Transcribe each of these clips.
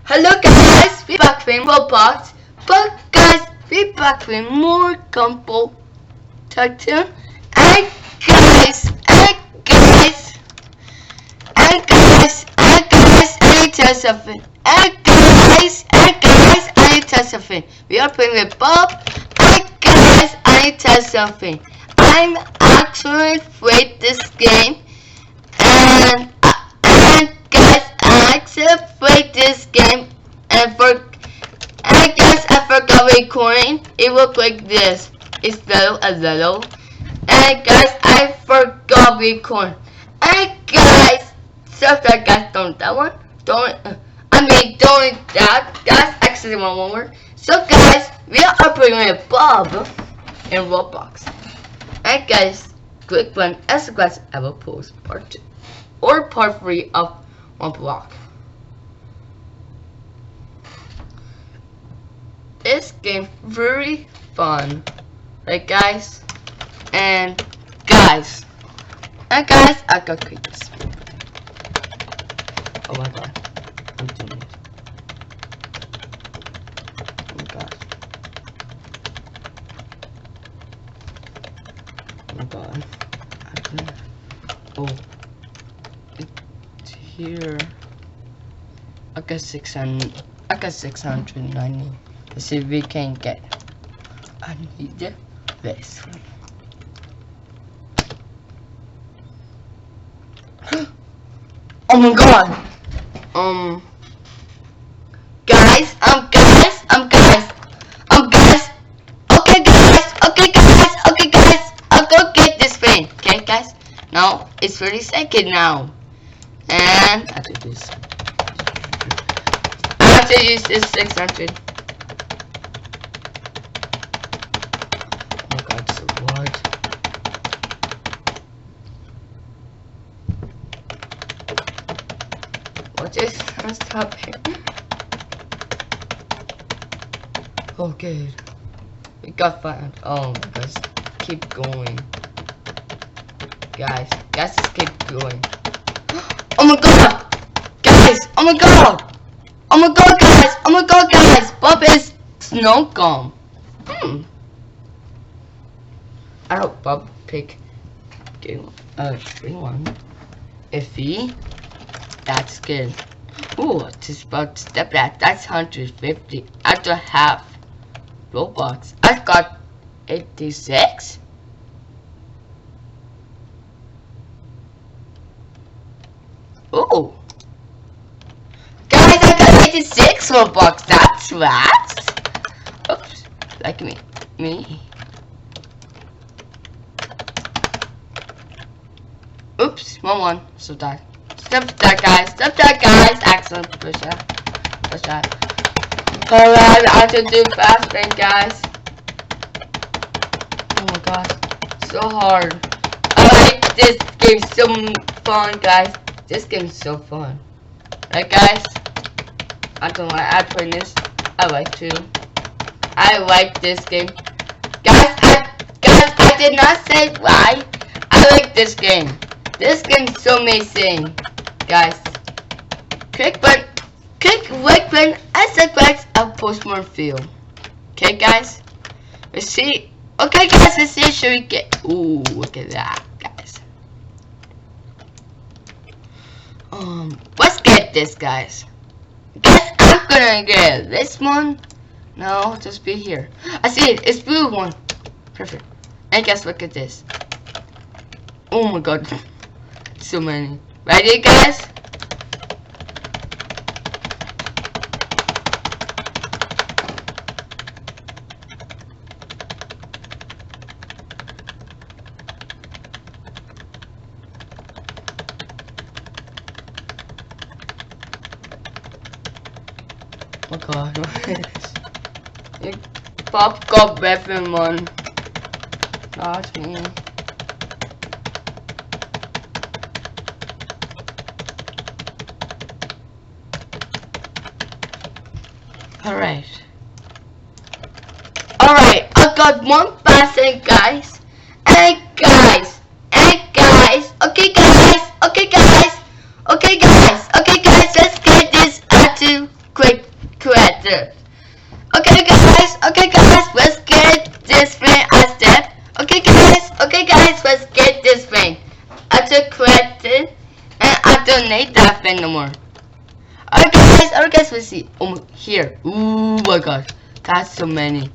Hello guys, we're back with Roblox, but guys, we're back with more gumball tycoon. And guys, I need to tell something. And guys, I need to tell something. We are playing with Bob. And guys, I need to tell something. I'm actually played this game, and guys, I actually played this game, and I guess I forgot recording. It looked like this. It's yellow. And guys, I forgot recording. And guys, so that guys, don't that one. Don't that. Guys, actually one more. So guys, we are playing with Bob in Roblox. And guys, click when guys I will post part 2 or part 3 of one block. This game very fun, right guys? And guys, I got creeps. Oh my god, I'm doing it. Oh my god. Oh my god. Oh, it's here. I got 600. I got 690. Let's see if we can get. I need this one. Oh my god. Guys. Okay guys. I'll go get this thing. Okay guys. Now it's 30 seconds now. And I have to do this. I have to use this 600. Oh my god, so hard. What is happening? Oh good. We got found. Oh my gosh. Keep going. Guys, just keep going. Oh my god! Guys! Oh my god! Oh my god guys! Oh my god guys! Bob is snow gum. I hope Bob pick game green one. Iffy. That's good. Ooh, just about step that. That's 150. After half. Roblox. I got 86. Ooh. Guys, I got 86 Roblox. That's fast. Oops. Like me. Oops. One. So that. Stop that, guys. Excellent. Push that. Alright, I have to do fast thing, guys. Oh my god. So hard. I like this game so fun, guys. This game's so fun. Right, guys? I don't like I play this. I like this game. Guys, I did not say why. I like this game. This game's so amazing. Guys, click like button and subscribe. I'll post more video. Okay, guys. Let's see. Okay, guys. Let's see. Should we get? Ooh, look at that, guys. Let's get this, guys. Guess I'm gonna get this one. No, just be here. I see it. It's blue one. Perfect. And guys, look at this. Oh my god. So many. Ready, guys? Oh god, what is this? Pop got weapon one. Not me. Alright, I got one person, guys. And guys. Okay, guys. Let's get this to quick don't need that thing no more. Alright guys, let's see. Here. Oh my god. That's so many.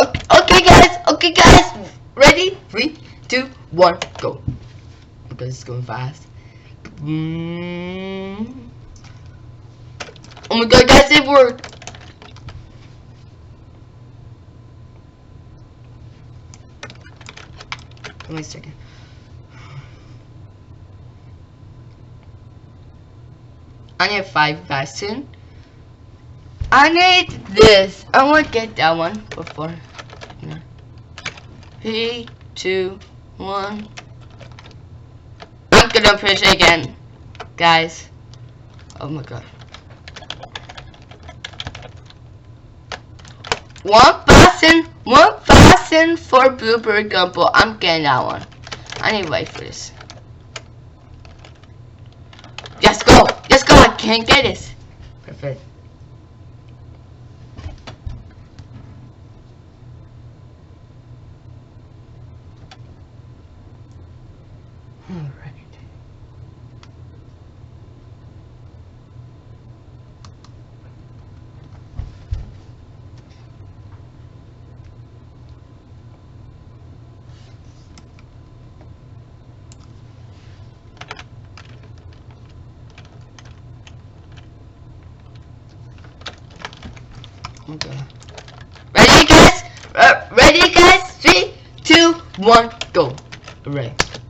Okay guys. Ready? 3, 2, 1, go. Okay, it's going fast. Oh my god, guys, it worked. Wait a second. I need 5 bastion. I need this. I want to get that one before. 3, 2, 1. I'm gonna push again, guys. Oh my god. 1 bastion for blueberry gumball. I'm getting that one. I need to wait for this. Let's go. I can't get this. Perfect. Alright. Okay. Ready guys? 3, 2, 1, go. Alright.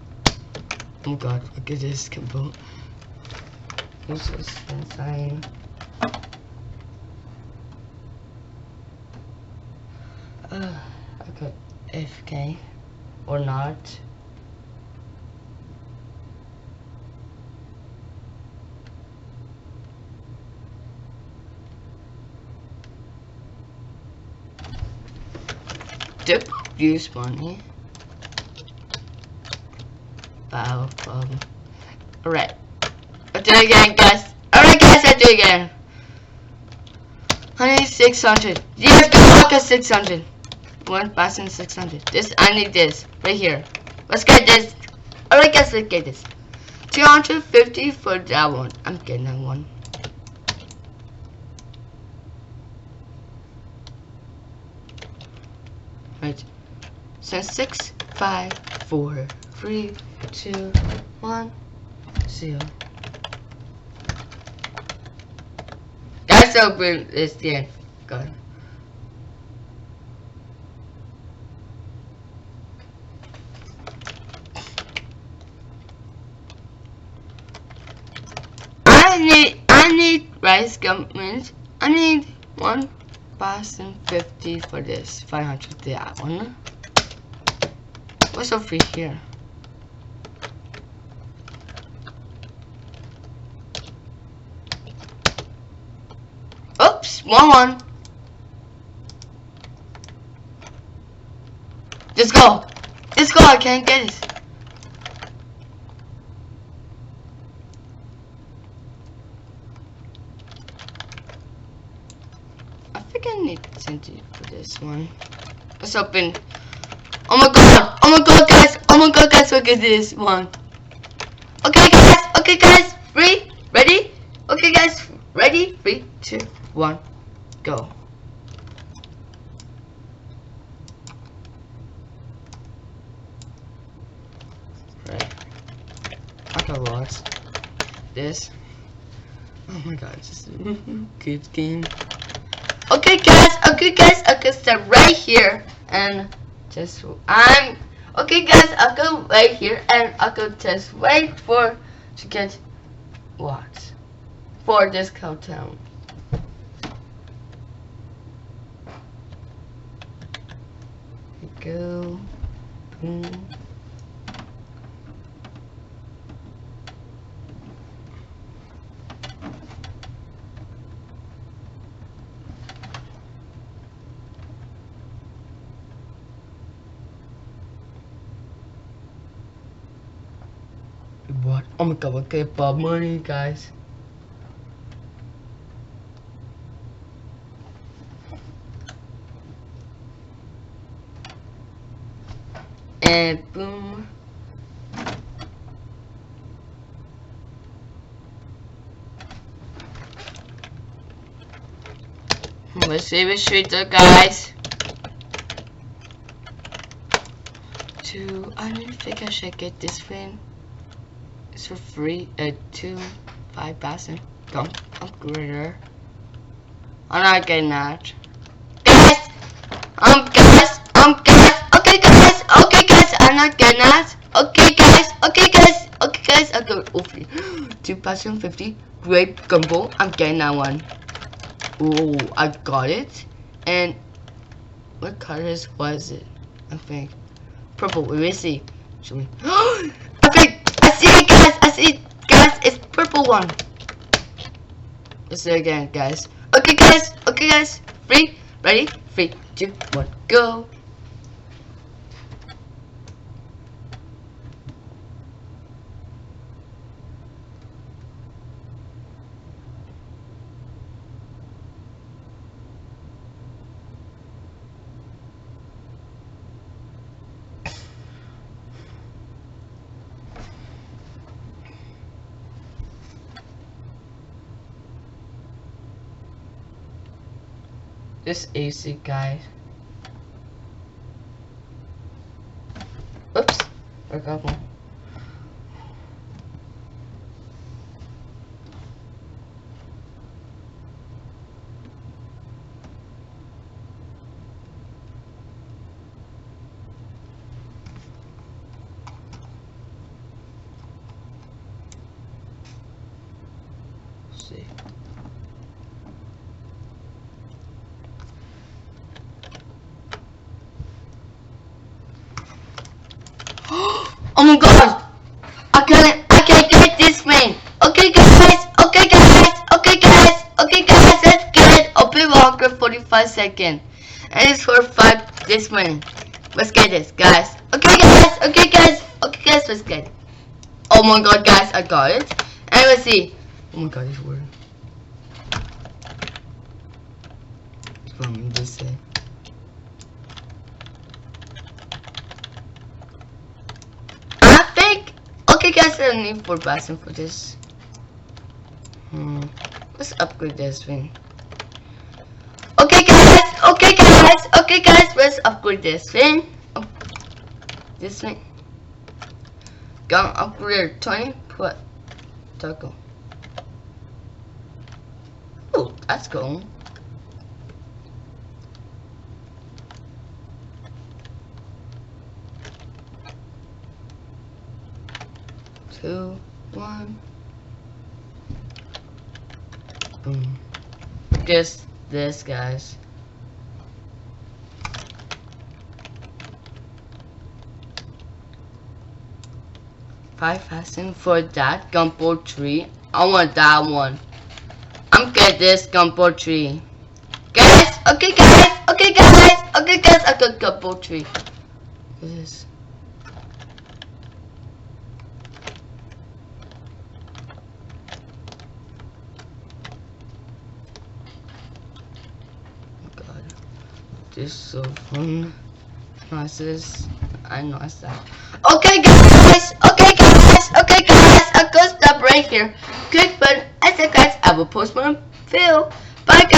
Oh god, look at this combo. This is insane. Okay, FK or not. Use money. Wow, alright. I'll do it again, guys. Alright, guys, I'll do it again. I need 600. Yes, I got 600. 1,600. This, I need this right here. Let's get this. Alright, guys, let's get this. 250 for that one. I'm getting that one. Right. So 6, 5, 4, 3, 2, 1, 0. That's open this the end. Go. I need rice gummies. I need 1,050 for this. 500 that one. What's over here? Oops, one. Let's go. I can't get it. I think I need to for this one. Let's open. Oh my god guys, look at this one. Okay guys, ready? Okay guys, ready? 3, 2, 1, go. Right. I got lost. This. Oh my god, this is a good game. Okay guys, I can start right here and just okay guys, I'll go right here and I'll go just wait for to get what for this countdown. Here we go. Boom. What? Oh my god, okay, Bob money, guys. And boom. Let's see which street there, guys. I don't think I should get this thing. It's for free. 5,000. Don't upgrade her. I'm not getting that. Guys, I'm not getting that. Okay, guys, I got over 2050 great gumball. I'm getting that one. Oh, I got it. And what colors was it? I think purple. Let me see. Show me. Okay, I see it, guys. It's purple one. Let's do it again, guys. Okay, guys. Ready? 3, 2, 1, go. This AC, guys. Oops, I got one. Let's see. Oh my god! I can't get this thing. Okay guys, let's get it. Open longer 45 seconds. And it's for 5 this one. Let's get this, guys. Okay guys, let's get it. Oh my god, guys, I got it. And let's see. Oh my god, it's weird. From this side. Okay guys, I don't need 4,000 for this. Let's upgrade this thing. Okay guys, let's upgrade this thing. Oh, this thing. Gonna upgrade 20. Put tackle. Oh, that's cool. Two, 1. Boom. Just this, guys. $5,000 for that gumball tree. I want that one. I'm getting this gumball tree. Guys, okay guys, I got gumball tree. What is this? This is so fun. Noises. I noise that. Okay guys, I gotta stop right here. Click button and guys, I will post my video. Bye guys.